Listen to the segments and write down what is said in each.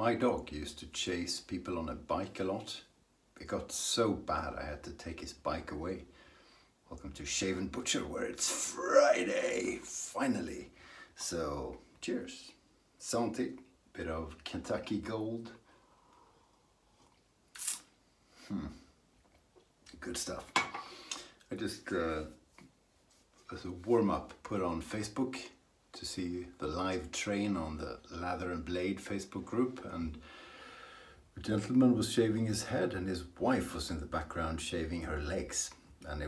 My dog used to chase people on a bike a lot. It got so bad I had to take his bike away. Welcome to Shave&Butcher, where it's Friday, finally. So, cheers. Santi, bit of Kentucky Gold. Good stuff. I just, as a warm-up, put on Facebook to see the live train on the Lather and Blade Facebook group, and a gentleman was shaving his head and his wife was in the background shaving her legs, and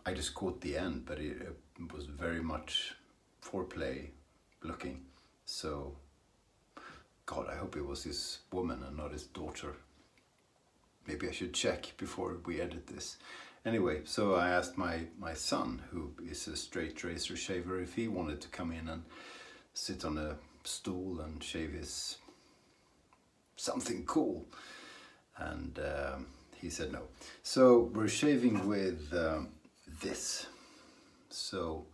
I just caught the end, but it was very much foreplay looking. So, God, I hope it was his woman and not his daughter. Maybe I should check before we edit this. Anyway, so I asked my son, who is a straight razor shaver, if he wanted to come in and sit on a stool and shave his something cool. And he said no. So we're shaving with this. So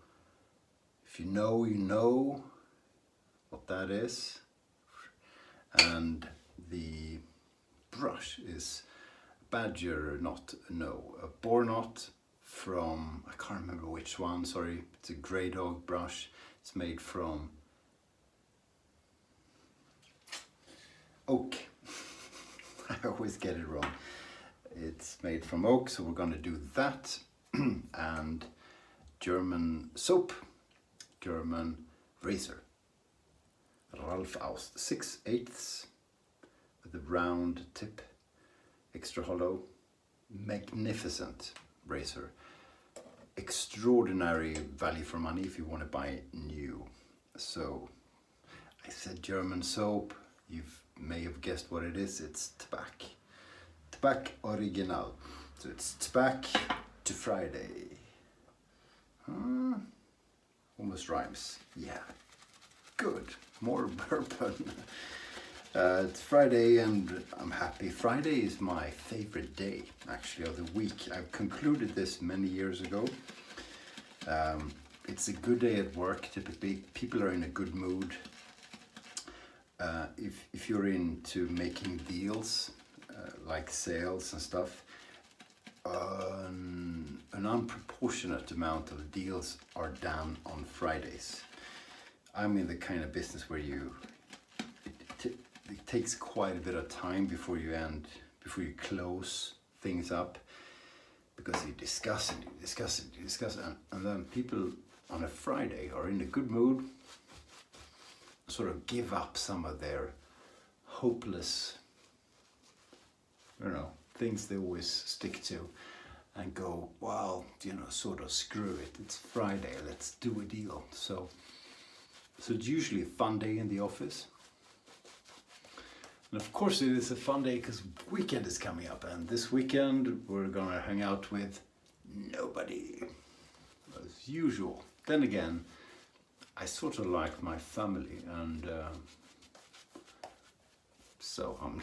if you know what that is. And the brush is Badger knot, no, a boar knot from, I can't remember which one, sorry, it's a grey dog brush. It's made from oak. I always get it wrong. It's made from oak, so we're going to do that. And German soap, German razor. Ralph Aust, 6/8 with a round tip, extra hollow, magnificent razor. Extraordinary value for money if you want to buy it new. So I said German soap, you may have guessed what it is. It's Tobak. Tobak Original. So it's Tobak to Friday. Almost rhymes. Yeah. Good. More bourbon. It's Friday and I'm happy. Friday is my favorite day, actually, of the week. I've concluded this many years ago. It's a good day at work, typically. People are in a good mood. If you're into making deals, like sales and stuff, an unproportionate amount of deals are done on Fridays. I'm in the kind of business where it takes quite a bit of time before you close things up, because you discuss and then people on a Friday are in a good mood, sort of give up some of their hopeless, things they always stick to, and go, well, sort of screw it, it's Friday, let's do a deal. So it's usually a fun day in the office. And of course it is a fun day because weekend is coming up, and this weekend we're gonna hang out with nobody, as usual. Then again, I sort of like my family, and so I'm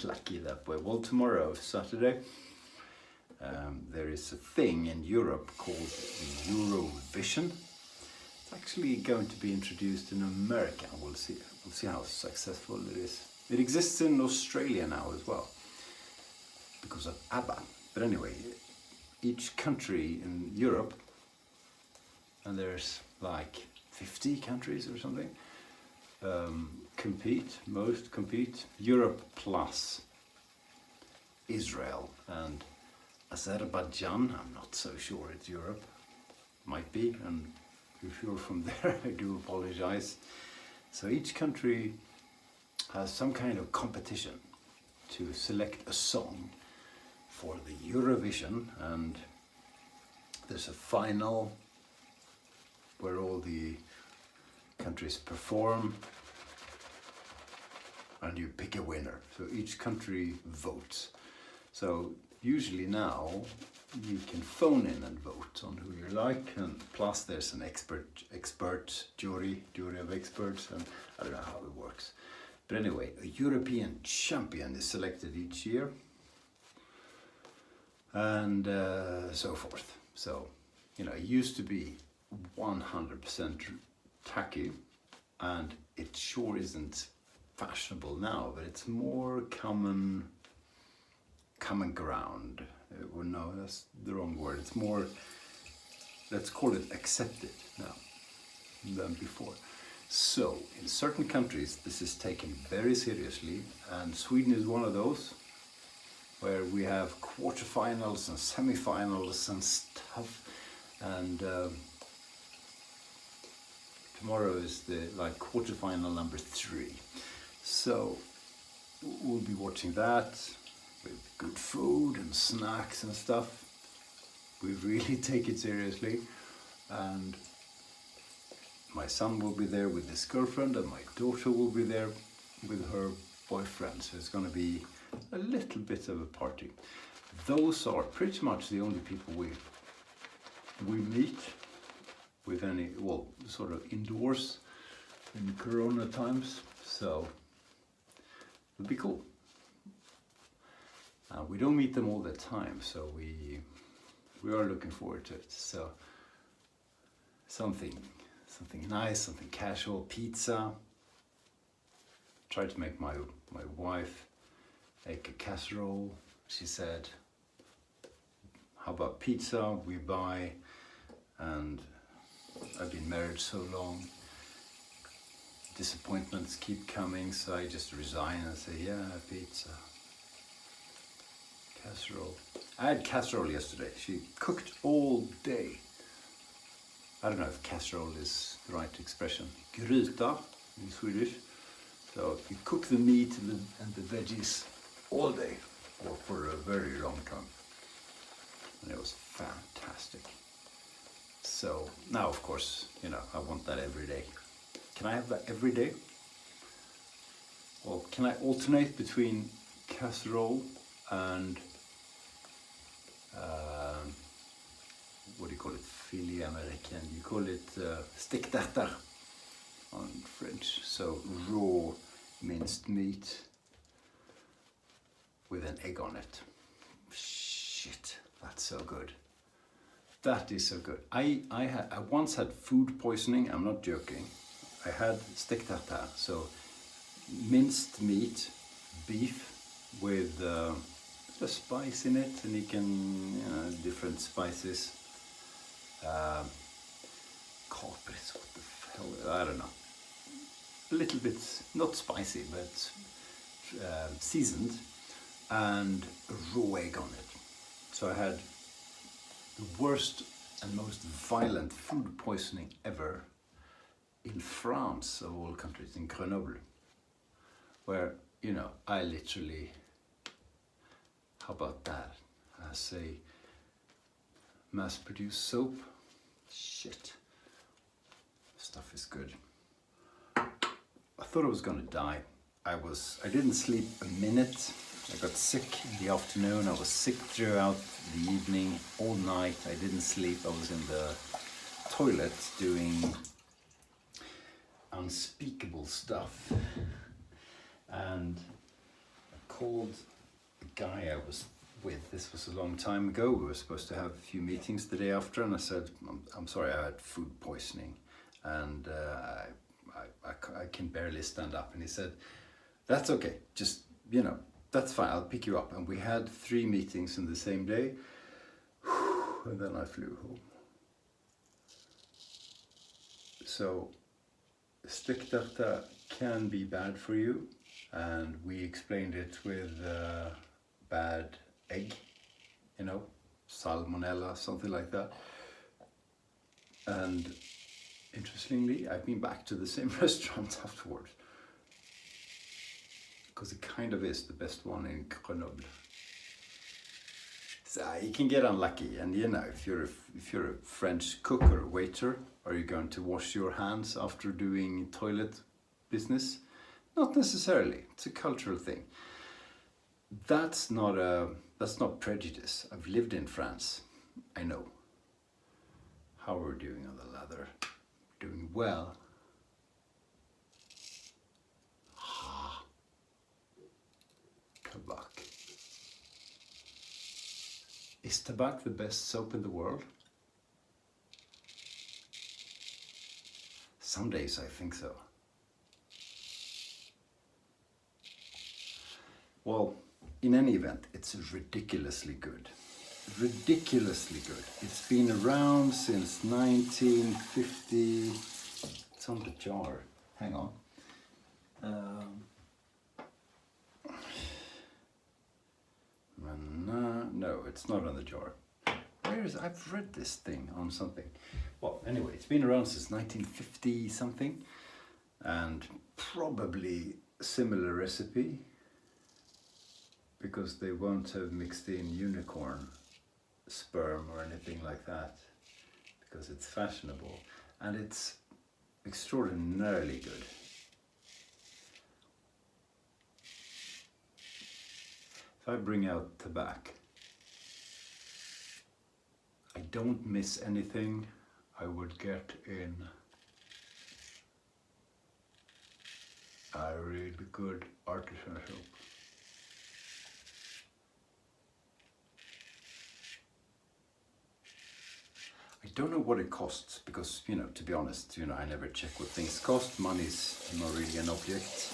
lucky that way. Well, tomorrow, Saturday, there is a thing in Europe called Eurovision. It's actually going to be introduced in America. We'll see how successful it is. It exists in Australia now as well, because of ABBA. But anyway, each country in Europe, and there's like 50 countries or something, most compete. Europe plus Israel and Azerbaijan. I'm not so sure it's Europe. Might be, and if you're from there, I do apologize. So each country has some kind of competition to select a song for the Eurovision, and there's a final where all the countries perform and you pick a winner. So each country votes. So usually now you can phone in and vote on who you like, and plus there's an expert jury of experts, and I don't know how it works. But anyway, a European champion is selected each year, and so forth. So, it used to be 100% tacky, and it sure isn't fashionable now, but it's more common ground. Well, no, that's the wrong word. It's more, let's call it accepted now than before. So in certain countries this is taken very seriously, and Sweden is one of those, where we have quarterfinals and semifinals and stuff, and tomorrow is the quarterfinal number 3. So we'll be watching that with good food and snacks and stuff. We really take it seriously, and my son will be there with his girlfriend, and my daughter will be there with her boyfriend. So it's going to be a little bit of a party. Those are pretty much the only people we meet with any, well, sort of indoors in Corona times. So it'll be cool. We don't meet them all the time, so we are looking forward to it. So something nice, something casual, pizza. Tried to make my wife make a casserole. She said, how about pizza? We buy, and I've been married so long, disappointments keep coming, so I just resign and say, yeah, pizza. Casserole. I had casserole yesterday. She cooked all day. I don't know if casserole is the right expression. Gryta in Swedish. So you cook the meat and the veggies all day, or for a very long time. And it was fantastic. So now, of course, I want that every day. Can I have that every day? Or can I alternate between casserole and what do you call it? Filet américain. You call it steak tartare on French. So raw minced meat with an egg on it. Shit, that's so good. That is so good. I once had food poisoning. I'm not joking. I had steak tartare, so minced meat, beef with a spice in it, and you can, different spices. Capris, what the hell? I don't know. A little bit, not spicy, but seasoned, and a raw egg on it. So I had the worst and most violent food poisoning ever in France, of all countries, in Grenoble, where, I literally, how about that, as a mass-produced soap? Shit, stuff is good. I thought I was gonna die. I didn't sleep a minute. I got sick in the afternoon. I was sick throughout the evening, all night. I didn't sleep. I was in the toilet doing unspeakable stuff. And I called the guy I was with. This was a long time ago. We were supposed to have a few meetings the day after, and I said, I'm sorry, I had food poisoning, and I can barely stand up. And he said, that's okay, just, that's fine, I'll pick you up. And we had 3 meetings in the same day, and then I flew home. So steak tartare can be bad for you, and we explained it with bad egg, salmonella, something like that. And interestingly, I've been back to the same restaurant afterwards, because it kind of is the best one in Grenoble. So you can get unlucky, and if you're a French cook or a waiter, are you going to wash your hands after doing toilet business? Not necessarily. It's a cultural thing. That's not prejudice. I've lived in France. I know. How are we doing on the lather? Doing well. Tabak. Is Tabak the best soap in the world? Some days I think so. Well, in any event, it's ridiculously good. Ridiculously good. It's been around since 1950. It's on the jar. Hang on. No, it's not on the jar. Where is it? I've read this thing on something. Well, anyway, it's been around since 1950 something, and probably a similar recipe, because they won't have mixed in unicorn sperm or anything like that, because it's fashionable, and it's extraordinarily good. If I bring out tobacco, I don't miss anything I would get in a really good artisan soap. I don't know what it costs, because, to be honest, I never check what things cost. Money's not really an object.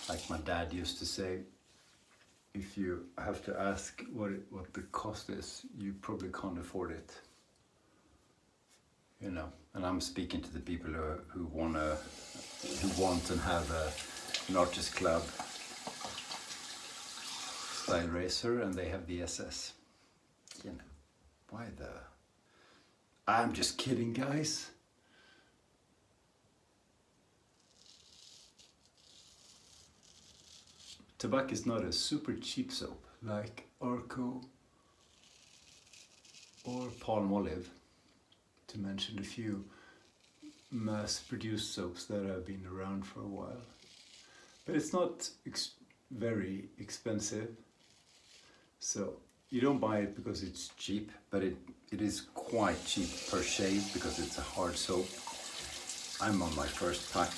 Like my dad used to say, if you have to ask what the cost is, you probably can't afford it. And I'm speaking to the people who want and have an artist club style razor, and they have the SS. Why the... I'm just kidding, guys. Tobacco is not a super cheap soap like Arco or Palmolive, to mention a few mass-produced soaps that have been around for a while. But it's not very expensive, so you don't buy it because it's cheap, but it is quite cheap per shave because it's a hard soap. I'm on my first pack.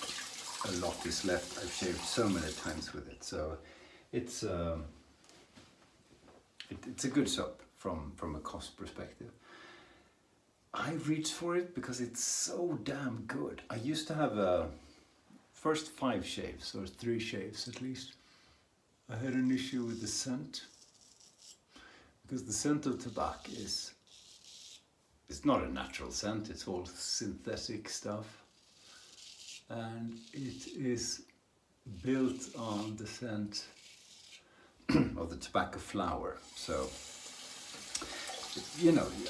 A lot is left. I've shaved so many times with it, so it's a good soap from a cost perspective. I reached for it because it's so damn good. I used to have first 5 shaves, or 3 shaves at least. I had an issue with the scent, because the scent of tobacco it's not a natural scent, it's all synthetic stuff. And it is built on the scent of the tobacco flower. So,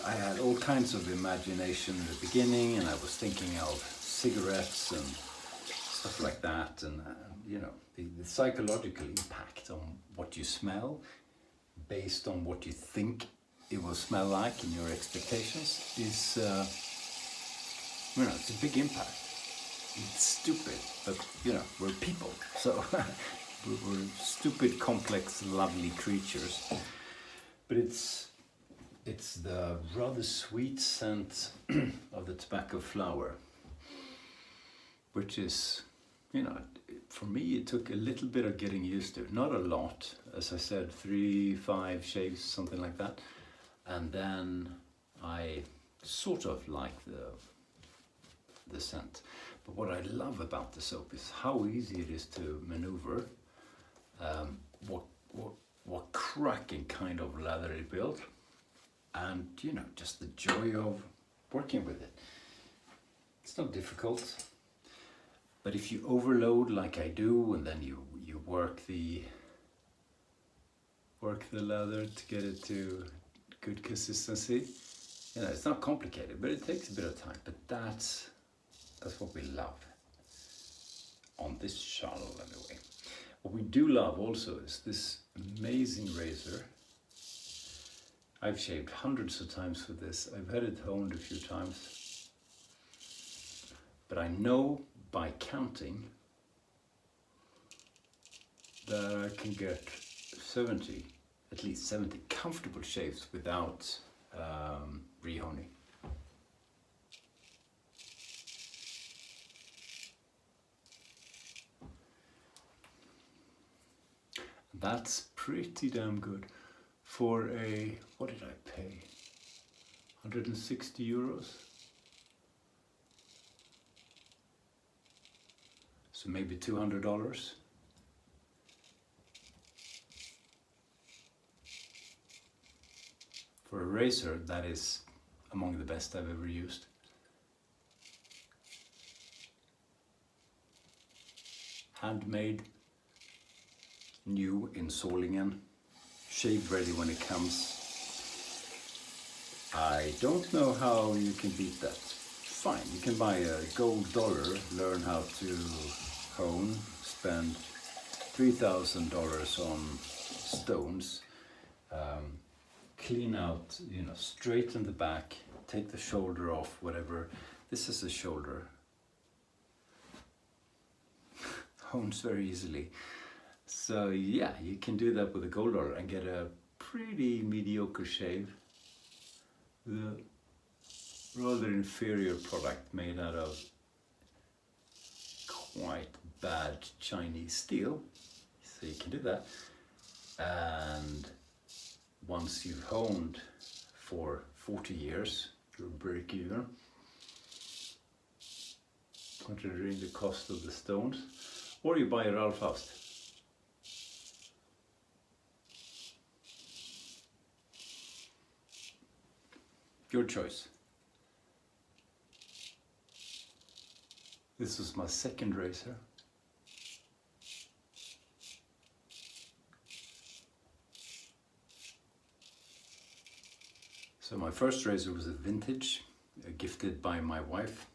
I had all kinds of imagination in the beginning, and I was thinking of cigarettes and stuff like that. And, the psychological impact on what you smell based on what you think it will smell like in your expectations is, it's a big impact. It's stupid, but we're people, so we're stupid, complex, lovely creatures. But it's the rather sweet scent of the tobacco flower, which is, for me it took a little bit of getting used to. Not a lot, as I said, 3-5 shaves, something like that, and then I sort of like the scent. But what I love about the soap is how easy it is to maneuver, what cracking kind of leather it built, and just the joy of working with it. It's not difficult, but if you overload like I do, and then you work the leather to get it to good consistency, it's not complicated, but it takes a bit of time. But that's what we love on this channel anyway. What we do love also is this amazing razor. I've shaved hundreds of times with this. I've had it honed a few times. But I know by counting that I can get at least 70 comfortable shaves without rehoning. That's pretty damn good for what did I pay? 160 euros. so maybe $200. For a razor, that is among the best I've ever used. Handmade, new in Solingen, shave ready when it comes. I don't know how you can beat that. Fine, you can buy a gold dollar, learn how to hone, spend $3,000 on stones, clean out, straighten the back, take the shoulder off, whatever. This is a shoulder. Hones very easily. So yeah, you can do that with a gold dollar and get a pretty mediocre shave. The rather inferior product made out of quite bad Chinese steel. So you can do that. And once you've honed for 40 years, you'll break even, considering the cost of the stones. Or you buy a Ralph Faust. Your choice. This was my second razor. So my first razor was a vintage, gifted by my wife,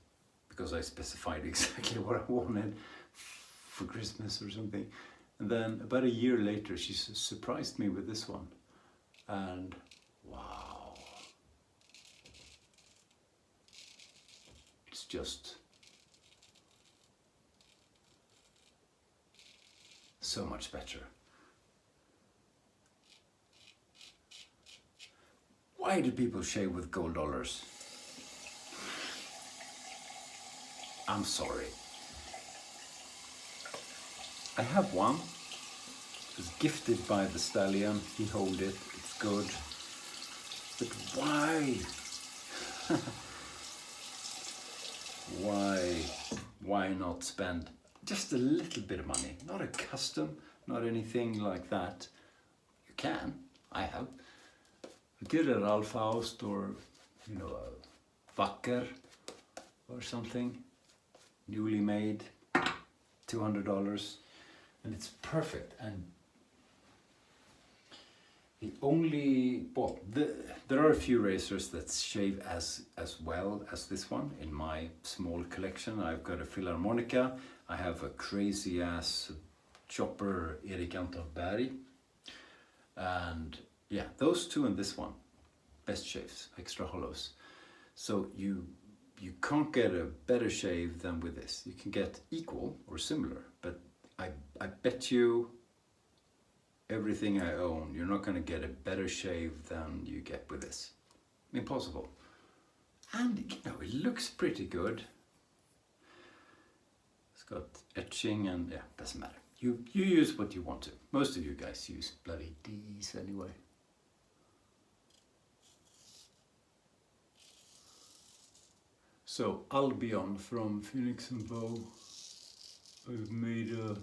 because I specified exactly what I wanted for Christmas or something. And then about a year later, she surprised me with this one. And wow. It's just so much better. Why do people shave with gold dollars? I'm sorry. I have one. It was gifted by the stallion. He hold it. It's good. But why? Why not spend just a little bit of money? Not a custom, not anything like that. You can. I have. Get a Ralph Faust or a Wacker or something, newly made, $200, and it's perfect. And the only, there are a few razors that shave as well as this one in my small collection. I've got a Philharmonica, I have a crazy ass chopper Erik Anton Berg, and yeah, those two and this one, best shaves, extra hollows. So you can't get a better shave than with this. You can get equal or similar, but I bet you everything I own, you're not going to get a better shave than you get with this. Impossible. And it looks pretty good. It's got etching and yeah, doesn't matter. You use what you want to. Most of you guys use bloody D's anyway. So Albion from Phoenix and Bow. I've made an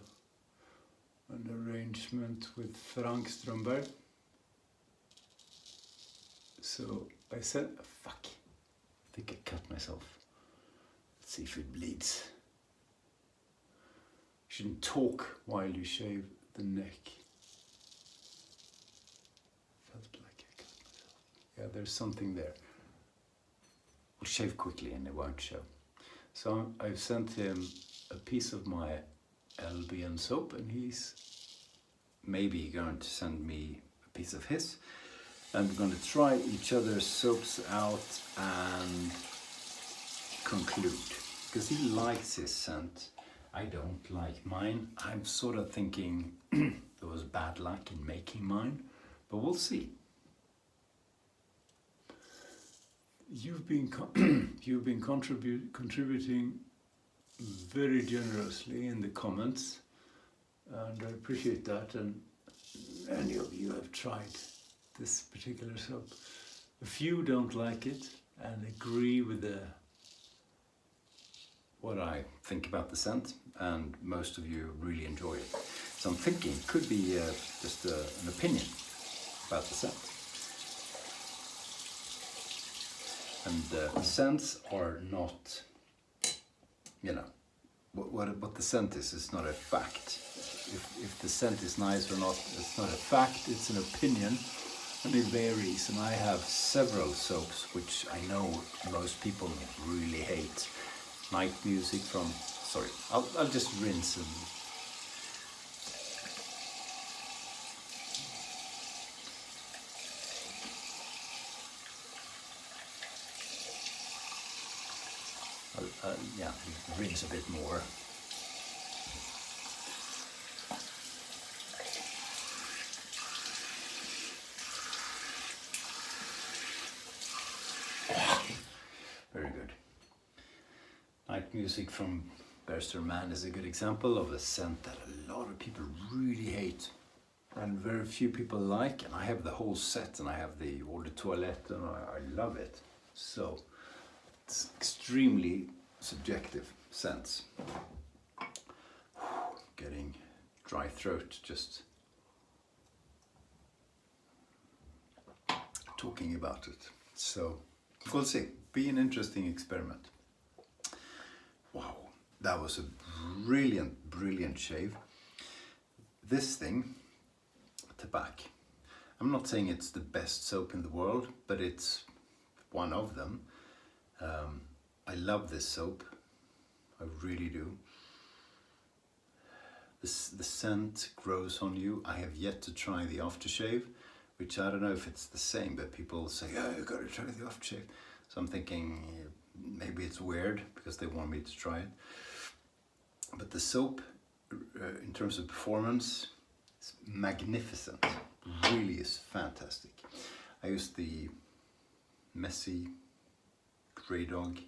arrangement with Frank Strömberg. So I said, fuck, I think I cut myself. Let's see if it bleeds. You shouldn't talk while you shave the neck. Felt like I cut myself. Yeah, there's something there. We'll shave quickly and it won't show. So I've sent him a piece of my Albion soap and he's maybe going to send me a piece of his. And we're going to try each other's soaps out and conclude. Because he likes his scent. I don't like mine. I'm sort of thinking there was bad luck in making mine, but we'll see. You've been contributing very generously in the comments, and I appreciate that. And many of you have tried this particular soap. A few don't like it and agree with what I think about the scent. and most of you really enjoy it. So I'm thinking it could be just an opinion about the scent. And scents are not, you know, what the scent is not a fact. If the scent is nice or not, it's not a fact, it's an opinion, and it varies. And I have several soaps which I know most people really hate. Night Music from, sorry, I'll just rinse and yeah, rinse a bit more. Very good. Night Music from Berster Man is a good example of a scent that a lot of people really hate and very few people like. And I have the whole set, and I have the Eau de Toilette, and I love it. So it's extremely subjective scents. Getting dry throat just talking about it. So we'll see. Be an interesting experiment. Wow, that was a brilliant shave. This thing, Tabac, I'm not saying it's the best soap in the world, but it's one of them. I love this soap, I really do. The scent grows on you. I have yet to try the aftershave, which I don't know if it's the same, but people say, oh, you gotta try the aftershave. So I'm thinking maybe it's weird because they want me to try it. But the soap, in terms of performance, is magnificent. Really is fantastic. I used the Messy Grey Dog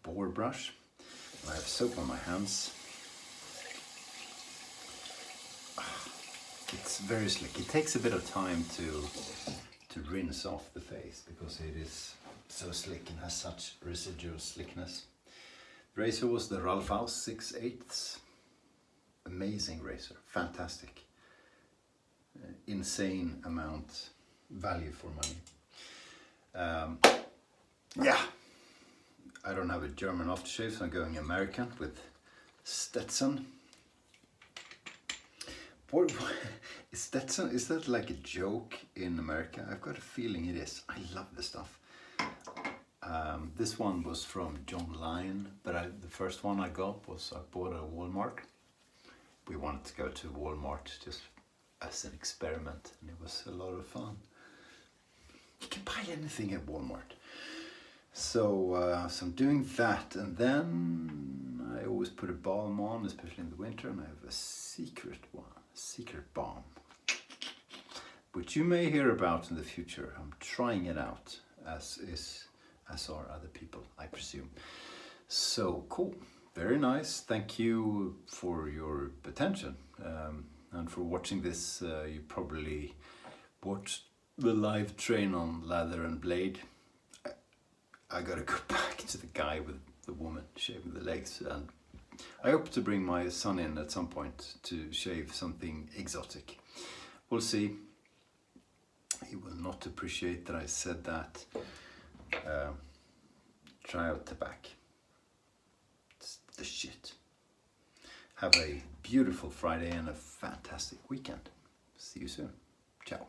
boar brush. I have soap on my hands. It's very slick. It takes a bit of time to rinse off the face because it is so slick and has such residual slickness. The razor was the Ralph House 6/8. Amazing razor, fantastic. Insane amount, value for money. Yeah, I don't have a German aftershave, so I'm going American with Stetson. What is Stetson? Is that like a joke in America? I've got a feeling it is. I love this stuff. This one was from John Lyon, but the first one I got was I bought at Walmart. We wanted to go to Walmart just as an experiment, and it was a lot of fun. You can buy anything at Walmart. So, so I'm doing that, and then I always put a balm on, especially in the winter, and I have a secret balm, which you may hear about in the future. I'm trying it out, as are other people, I presume. So cool, very nice. Thank you for your attention and for watching this. You probably watched the live train on Lather and Blade. I gotta go back to the guy with the woman shaving the legs, and I hope to bring my son in at some point to shave something exotic. We'll see. He will not appreciate that I said that. Try out Tabac. It's the shit. Have a beautiful Friday and a fantastic weekend. See you soon. Ciao.